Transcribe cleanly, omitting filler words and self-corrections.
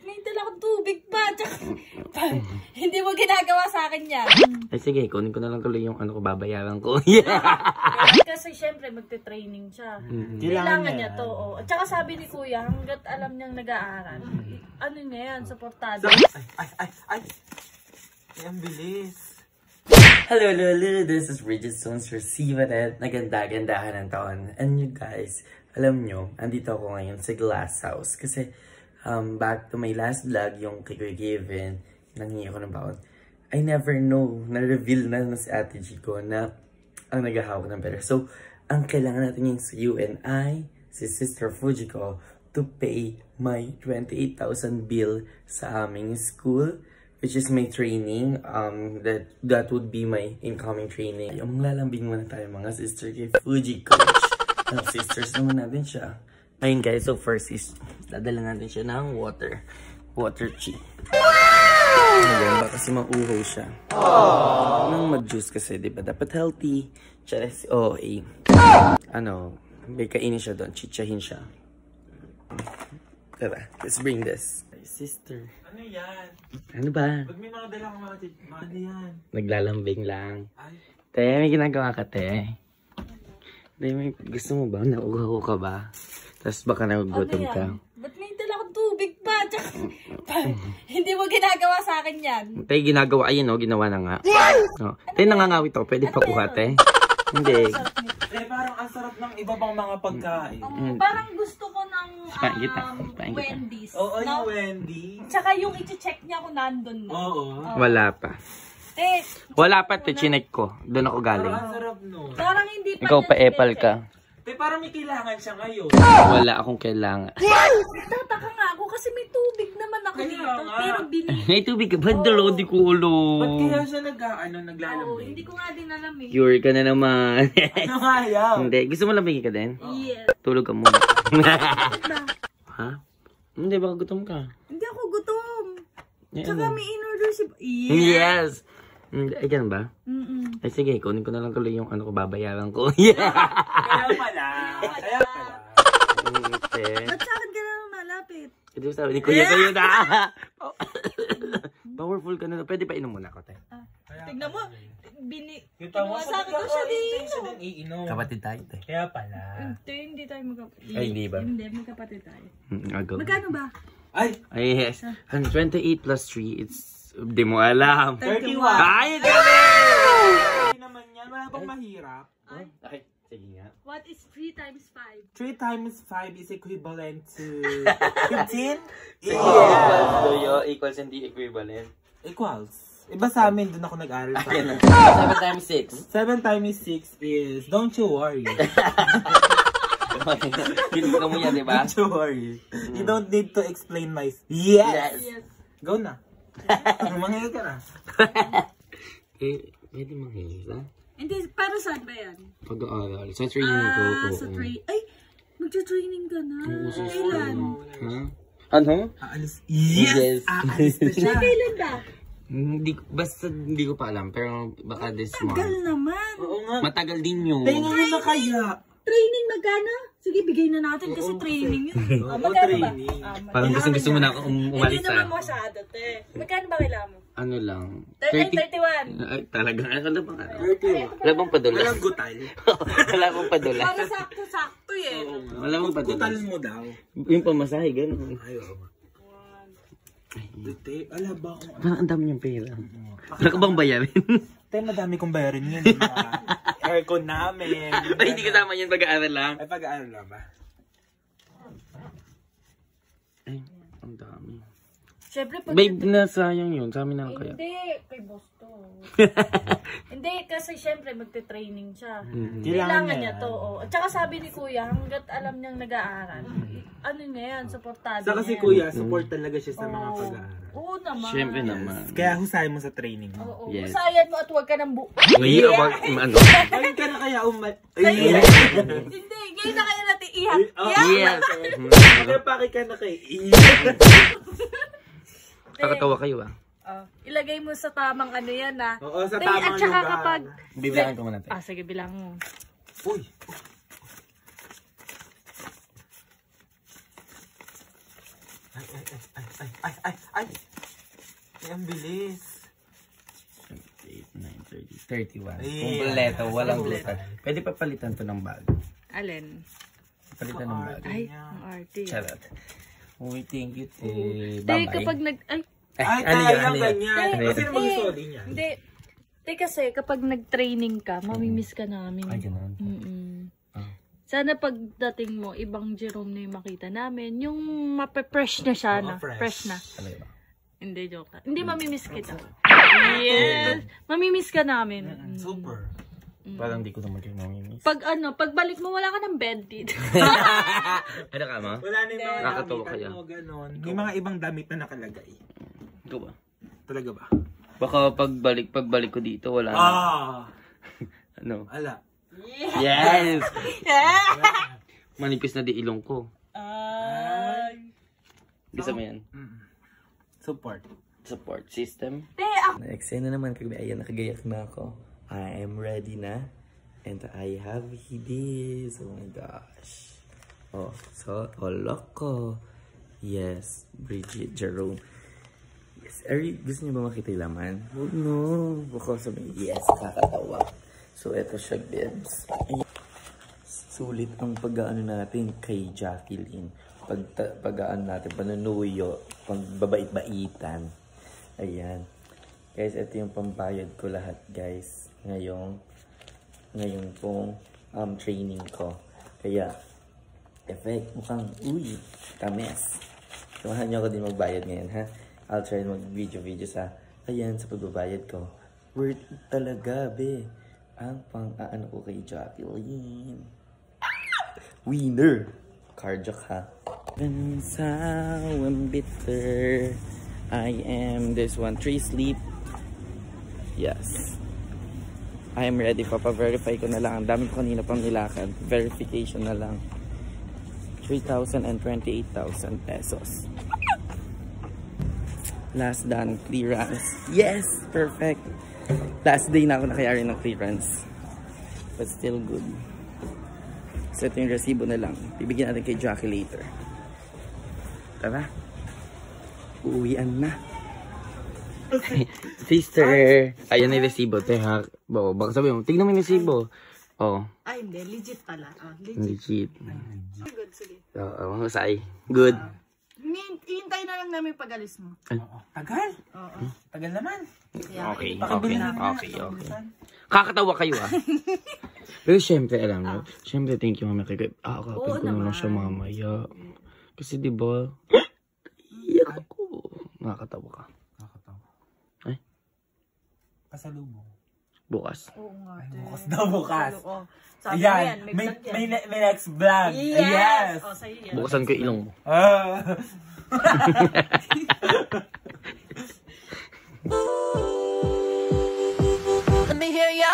May dala akong tubig pa. Hindi mo ginagawa sa akin yan. Ay sige, kunin ko na lang tuloy yung ano ko, babayaran ko. Kasi syempre magte-training siya. Kailangan niya to. Oh. At saka sabi ni Kuya, hanggat alam niyang nag-aaral, ano niya yan, supportado. Ay, ang bilis. Hello, this is Bridget Stones for Sivanet. Naganda-gandahan ng taon. And you guys, alam nyo, andito ako ngayon sa Glass House. Kasi, back to my last vlog, yung kay Kuya Kevin, nanghingi ako ng baon. I never know, na-reveal na si Ate Chico na ang naghahawak ng pera. So, ang kailangan natin yung sa UNI, si Sister Fujiko, to pay my 28,000 bill sa aming school, which is my training. That would be my incoming training. Yung lalambing muna tayo mga sister kay Fuji Coach. Sisters naman natin siya. Ayun guys, so first is dadala natin siya ng water chi. Ayan, baka kasi mauhaw siya. Nang mag-juice kasi, di ba? Dapat healthy. Tsaka si OA. Ano, may kainin siya doon. Chichahin siya. Tara, let's bring this. Sister. Ano yan? Ano ba? Pag may mga dala kang mga ano yan? Naglalambing lang. Ay. Te, may ginagawa ka, te. Gusto mo ba? Nauuhaw ka ba? Tapos baka nagugutom ka. Ba't may dala akong tubig pa? Hindi mo ginagawa sa akin yan. Te, ginagawa. Ayun, no? Ginawa na nga. No. Te, nangangawit ako. Pwede pa kuha, te? Hindi. Parang ang sarap ng iba pang mga pagkain. Parang gusto ko ng Wendy's. Oo, yung Wendy's. Tsaka yung i-check niya kung nandun na. Oo. Wala pa. Wala pa, te. Chinek ko. Doon ako galing. Parang ang sarap nun. Parang hindi pa. Ikaw pa epal ka. Te, parang may kailangan siya ngayon. Wala akong kailangan. Tataka nga ako kasi may tubig naman ako dito. Pero binili. May tubig ka ba? Dalo, di ko ulo. Ba't kaya siya naglalambing? Oo, hindi ko nga din alam eh. Cure ka na naman. Ano nga yan? Hindi. Gusto mo lambingin ka din? Yes. Tulog ka muna. Ha? Hindi, baka gutom ka. Hindi ako gutom. Eh, Tsaka ano? may in-order si... Yes! Ay, ganun ba? Ay, sige, kunin ko na lang tuloy yung ano ko, babayaran ko. Kaya pala. Ba't sa akin ka na malapit? Ito yung sabi ni Kuya kayo na. Powerful ka na. Pwede pa inom muna ako, te. Tignan mo. Kita mo, sa akin ko siya din. iinom. Kapatid tayo, te. Kaya pala. Hindi tayo magkapatid. Ay, hindi ba? Hindi, magkapatid tayo. Agaw. Magkano ba? Ay! Ay, yes. 28 plus 3, it's... Di mo alam. 31. Ay, galing! Hindi naman yan. Wala bang mahirap? Ay, sige nga. What is 3 times 5? 3 times 5 is equivalent to 15? Equals hindi equivalent. Equals. Iba sa amin, dun ako nag-aaral pa. 7 times 6. 7 times 6 is, don't you worry. Bilis mo yan, di ba? Don't you worry. You don't need to explain my... Yes! Go na. Manghihil ka na. Pwede manghihil ka? Hindi, para saan ba yan? Pag-aaral. Sa training ko. Sa training. Ay, magta-training ka na. Kailan? Ha? Ano? Aalis. Yes! Aalis na siya. Kailan ba? Basta hindi ko pa alam. Pero baka this month. Tagal naman. Oo nga. Matagal din yun. Tingin na kaya. Training magkano? Sige, bigay na natin kasi training yun. Oo, training. Parang gusto mo na ako umalis Hindi naman masyado, te. Magkano ba kailangan mo? Ano lang? 31. Ay, talaga. Ano bang ano? Wala bang padulas? Walang gutal. Wala bang padulas? Para sakto-sakto eh. Wala bang padulas? Gutal mo daw. Yung pamasahe, gano'n. Ayaw. Dute, ala ba ako? Parang ang dami niyang pera. Wala ka bang bayarin? Tay, madami kong bayarin yun. Aircon namin. Ay, hindi kasama yun pag-aaral lang. Ay, pag-aaral lang ba? Ay, ang dami. Siyempre, pag... Babe, nasayang yun. Sa amin na lang kaya. Hindi, kay boss to. Hindi, kasi siyempre magte-training siya. Kailangan niya to. Oh. At saka sabi ni Kuya, hanggat alam niyang nag-aaral, ano niya yan, supportado Sa kasi niya. Kuya, support talaga siya sa mga pag-aaral. Oo naman. Siyempre naman. Kaya husayin mo sa training mo. Oo, Yes. usayan mo at huwag ka ng Ngayon, ano? Ayun ka na kaya Hindi, ngayon na kaya natin iyak. Yes. Kaya paki ka na kay Kakatawa kayo ah. Ilagay mo sa tamang ano yan ah. Oo, sa Tay, tamang at saka lugar. kapag... Bibilangan ko muna tayo. Sige, bilang mo. Uy! Ay. Ay. Ay, ang bilis. 8, 9, 30, 31. Yeah. Kumpleto, walang butan. Pwede pa palitan to ng bag. Alin? Palitan ng bag. Ay, ang arte. Charot. Uy, thank you. Hindi, kapag Ay, ano kaya yun? ganyan. Ano yun? Sino mag-sorry niya? Hindi. Hindi kasi kapag nag-training ka, mamimiss ka namin. Ay, ganun. Sana pagdating mo, ibang Jerome na yung makita namin. Yung mape-fresh na siya na. Fresh na. Talaga ba? Hindi, joke lang. Hindi, mamimiss kita. Yes! Mamimiss ka namin. Super. Parang di ko naman kayo mamimiss. Pagbalik mo, wala ka ng bed dito. Ano ka, ma? Wala na yung mga Nakakatawa damit, kaya. ganon. May mga ibang damit na nakalagay. Ikaw ba? Talaga ba? Baka pagbalik ko dito, wala na. Ano? Ala. Yes! Manipis na di ilong ko. Bisa mo yan? Support system. Na-excite na naman kami. Ayan, nakagayak na ako. I am ready na. And I have this. Oh my gosh. Oh, so, loko. Yes, Bridget Jerome. Yes, gusto niyo ba makita yung laman? Oh no. Baka sabihin, yes, kakatawa. So, eto siya, bebs. Sulit ang pag-aano natin kay Jacqueline. Pag-aano natin, panunuyo, pagbabait-baitan. Ayan. Guys, ito yung pambayad ko lahat, guys. Ngayon pong training ko. Kaya, effect, mukhang, uy, kames. Samahan niyo ako din magbayad ngayon, ha? I'll try mag-video sa, ayan, sa pagbabayad ko. Worth talaga, be. Ang pang-aano ko kay Jacqueline. Winner! Cardiac, ha? Sour and bitter. I am this one. 3 sleep. Yes. I am ready. Papa-verify ko na lang. Ang dami ko kanina pang nilakad. Verification na lang. 3,000 and 28,000 pesos. Last done. Clearance. Yes! Perfect. Last day na ako nakayari ng clearance. But still good. So ito yung resibo na lang. Bibigyan natin kay Jackie later. Tara. Uuwian na. Sister. Ayan yung resibo. Teha. Baka sabi mo, tignan mo yung resibo. Oh. Ay, hindi. Legit pala. Legit. Good, sige. Oo, masay. Good. Hintay na lang namin pag-alis mo. Tagal? Tagal naman. Okay. Kakatawa kayo, ah. Pero syempre, alam mo, syempre, thank you, mama. Kakapin ko na lang siya mamaya. Kasi, di ba, iyak ako. Nakakatawa ka. Ay? Pasalubong. Bukas. Oo nga. Bukas na bukas. Sabi mo yan, may next vlog. Yes! Oh, sa'yo yan. Bukasan ko ilong mo. Let me hear ya.